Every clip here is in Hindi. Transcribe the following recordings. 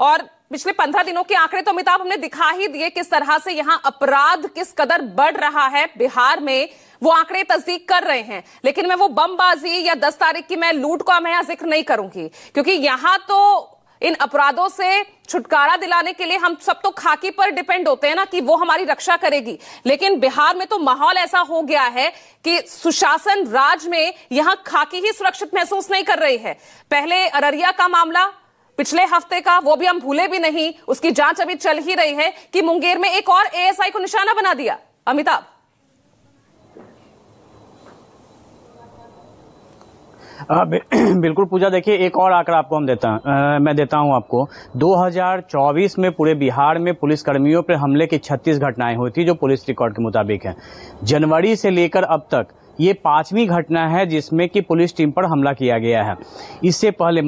और पिछले 15 दिनों के आंकड़े तो अमिताभ हमने दिखा ही दिए किस तरह से यहां अपराध किस कदर बढ़ रहा है बिहार में, वो आंकड़े तस्दीक कर रहे हैं। लेकिन मैं वो बमबाजी या 10 तारीख की मैं लूट का मैं यहां जिक्र नहीं करूंगी, क्योंकि यहां तो इन अपराधों से छुटकारा दिलाने के लिए हम सब तो खाकी पर डिपेंड होते हैं ना कि वो हमारी रक्षा करेगी। लेकिन बिहार में तो माहौल ऐसा हो गया है कि सुशासन राज में यहां खाकी ही सुरक्षित महसूस नहीं कर रही है। पहले अररिया का मामला पिछले हफ्ते का, वो भी हम भूले भी नहीं, उसकी जांच अभी चल ही रही है कि मुंगेर में एक और एएसआई को निशाना बना दिया। अमिताभ, बिल्कुल पूजा, देखिए एक और आंकड़ा आपको मैं देता हूं आपको। 2024 में पूरे बिहार में पुलिस कर्मियों पर हमले की 36 घटनाएं हुई थी, जो पुलिस रिकॉर्ड के मुताबिक है। जनवरी से लेकर अब तक ये 5वीं घटना है जिसमें कि पुलिस टीम पर हमला किया गया है। इससे पहले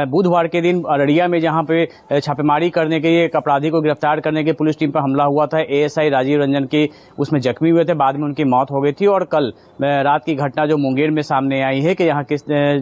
बुधवार के दिन अररिया में जहां पे छापेमारी करने के लिए एक अपराधी को गिरफ्तार करने के पुलिस टीम पर हमला हुआ था, एएसआई राजीव रंजन की उसमें जख्मी हुए थे, बाद में उनकी मौत हो गई थी। और कल रात की घटना जो मुंगेर में सामने आई है कि यहाँ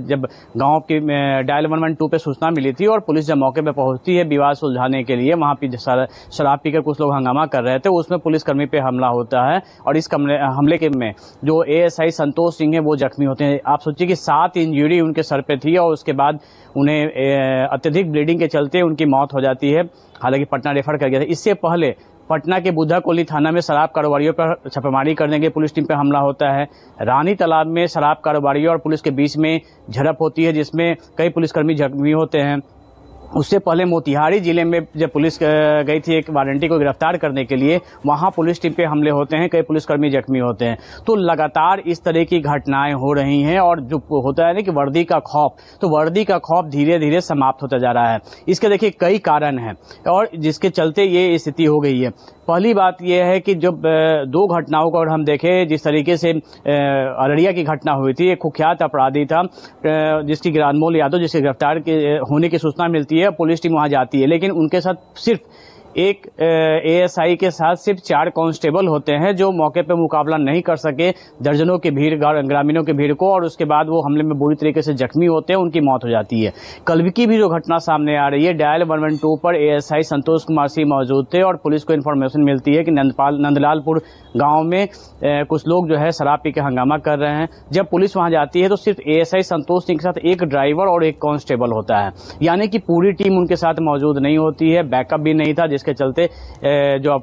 जब गाँव की डायल 112 पे सूचना मिली थी और पुलिस जब मौके पर पहुंचती है विवाद सुलझाने के लिए, वहां पर शराब पीकर कुछ लोग हंगामा कर रहे थे, उसमें पुलिसकर्मी पे हमला होता है और इस हमले के में जो एएसआई संतोष सिंह है वो जख्मी होते हैं। आप सोचिए कि 7 इंजरी उनके सर पे थी और उसके बाद उन्हें अत्यधिक ब्लीडिंग के चलते उनकी मौत हो जाती है, हालांकि पटना रेफर कर गया था। इससे पहले पटना के बुद्धा कोली थाना में शराब कारोबारियों पर छापेमारी करने के पुलिस टीम पर हमला होता है। रानी तालाब में शराब कारोबारियों और पुलिस के बीच में झड़प होती है जिसमें कई पुलिसकर्मी जख्मी होते हैं। उससे पहले मोतिहारी जिले में जब पुलिस गई थी एक वारंटी को गिरफ्तार करने के लिए, वहां पुलिस टीम पे हमले होते हैं, कई पुलिसकर्मी जख्मी होते हैं। तो लगातार इस तरह की घटनाएं हो रही हैं और जो होता है ना कि वर्दी का खौफ, तो वर्दी का खौफ धीरे धीरे समाप्त होता जा रहा है। इसके देखिए कई कारण हैं और जिसके चलते ये स्थिति हो गई है। पहली बात यह है कि जब 2 घटनाओं को अगर हम देखें, जिस तरीके से अररिया की घटना हुई थी, एक कुख्यात अपराधी था जिसकी अनमोल यादव, जिसके गिरफ्तार होने की सूचना मिलती है, पुलिस टीम वहां जाती है, लेकिन उनके साथ सिर्फ एक एएसआई के साथ सिर्फ 4 कांस्टेबल होते हैं जो मौके पे मुकाबला नहीं कर सके दर्जनों की भीड़, ग्रामीणों की भीड़ को, और उसके बाद वो हमले में बुरी तरीके से जख्मी होते हैं, उनकी मौत हो जाती है। कल की भी जो घटना सामने आ रही है, डायल 112 पर एएसआई संतोष कुमार सिंह मौजूद थे और पुलिस को इन्फॉर्मेशन मिलती है कि नंदलालपुर गांव में कुछ लोग जो है शराब पी के हंगामा कर रहे हैं। जब पुलिस वहां जाती है तो सिर्फ एएसआई संतोष सिंह के साथ एक ड्राइवर और एक कांस्टेबल होता है, यानी कि पूरी टीम उनके साथ मौजूद नहीं होती है, बैकअप भी नहीं था, जिसके चलते जो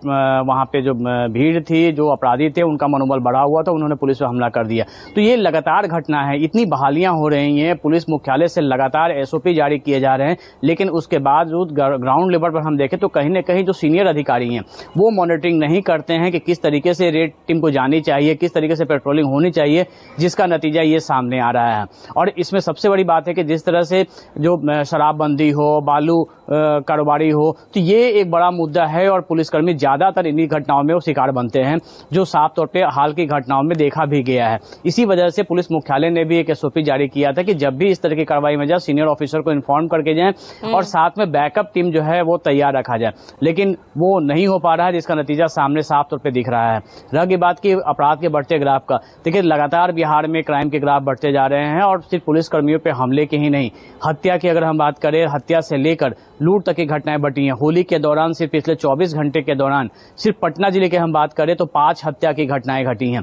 वहां पे जो भीड़ थी, जो अपराधी थे, उनका मनोबल बढ़ा हुआ था, उन्होंने पुलिस पर हमला कर दिया। तो ये लगातार घटना है, इतनी बहालियां हो रही हैं, पुलिस मुख्यालय से लगातार एसओपी जारी किए जा रहे हैं, लेकिन उसके बावजूद ग्राउंड लेवल पर हम देखें तो कहीं न कहीं जो सीनियर अधिकारी हैं वो मॉनिटरिंग नहीं करते हैं कि किस तरीके से रेड टीम को जानी चाहिए, किस तरीके से पेट्रोलिंग होनी चाहिए, जिसका नतीजा ये सामने आ रहा है। और इसमें सबसे बड़ी बात है कि जिस तरह से जो शराबबंदी हो, बालू कारोबारी हो, तो ये एक बड़ा मुद्दा है और पुलिसकर्मी ज्यादातर इन्हीं घटनाओं में वो शिकार बनते हैं, जो साफ तौर पे हाल की घटनाओं में देखा भी गया है। इसी वजह से पुलिस मुख्यालय ने भी एक एसओपी जारी किया था कि जब भी इस तरह की कार्रवाई में जाए, सीनियर ऑफिसर को इन्फॉर्म करके जाएं और साथ में बैकअप टीम जो है वो तैयार रखा जाए, लेकिन वो नहीं हो पा रहा है, जिसका नतीजा सामने साफ तौर पर दिख रहा है। रह गई बात की अपराध के बढ़ते ग्राफ का, देखिए लगातार बिहार में क्राइम के ग्राफ बढ़ते जा रहे हैं और सिर्फ पुलिसकर्मियों पे हमले के ही नहीं, हत्या की अगर हम बात करें, हत्या से लेकर लूट तक की घटनाएं बढ़ी हैं। होली के दौरान सिर्फ पिछले 24 घंटे के दौरान सिर्फ पटना जिले के हम बात करें तो 5 हत्या की घटनाएं घटी हैं।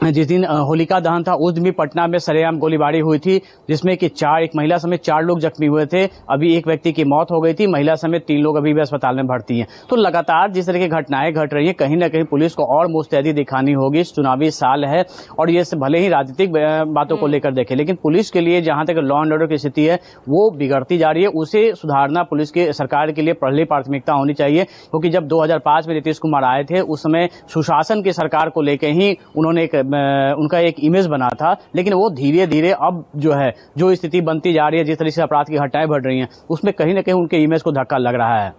जिस दिन होलिका दहन था उस दिन भी पटना में सरेआम गोलीबारी हुई थी, जिसमें कि एक महिला समेत 4 लोग जख्मी हुए थे। अभी एक व्यक्ति की मौत हो गई थी, महिला समेत 3 लोग अभी भी अस्पताल में भर्ती हैं। तो लगातार जिस तरह की घटनाएं घट रही हैं, कहीं ना कहीं पुलिस को और मुस्तैदी दिखानी होगी। चुनावी साल है और ये भले ही राजनीतिक बातों को लेकर देखे, लेकिन पुलिस के लिए जहां तक लॉ एंड ऑर्डर की स्थिति है वो बिगड़ती जा रही है, उसे सुधारना पुलिस की सरकार के लिए पहली प्राथमिकता होनी चाहिए। क्योंकि जब 2005 में नीतीश कुमार आए थे उस समय सुशासन की सरकार को लेकर ही उन्होंने उनका एक इमेज बना था, लेकिन वो धीरे धीरे अब जो है जो स्थिति बनती जा रही है, जिस तरह से अपराध की घटनाएं बढ़ रही हैं, उसमें कहीं ना कहीं उनके इमेज को धक्का लग रहा है।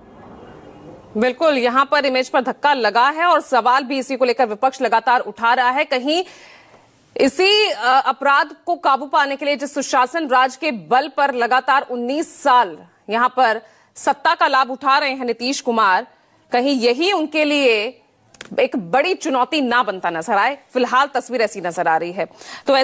बिल्कुल, यहां पर इमेज पर धक्का लगा है और सवाल भी इसी को लेकर विपक्ष लगातार उठा रहा है। कहीं इसी अपराध को काबू पाने के लिए जिस सुशासन राज के बल पर लगातार 19 साल यहां पर सत्ता का लाभ उठा रहे हैं नीतीश कुमार, कहीं यही उनके लिए एक बड़ी चुनौती ना बनता नजर आए। फिलहाल तस्वीर ऐसी नजर आ रही है। तो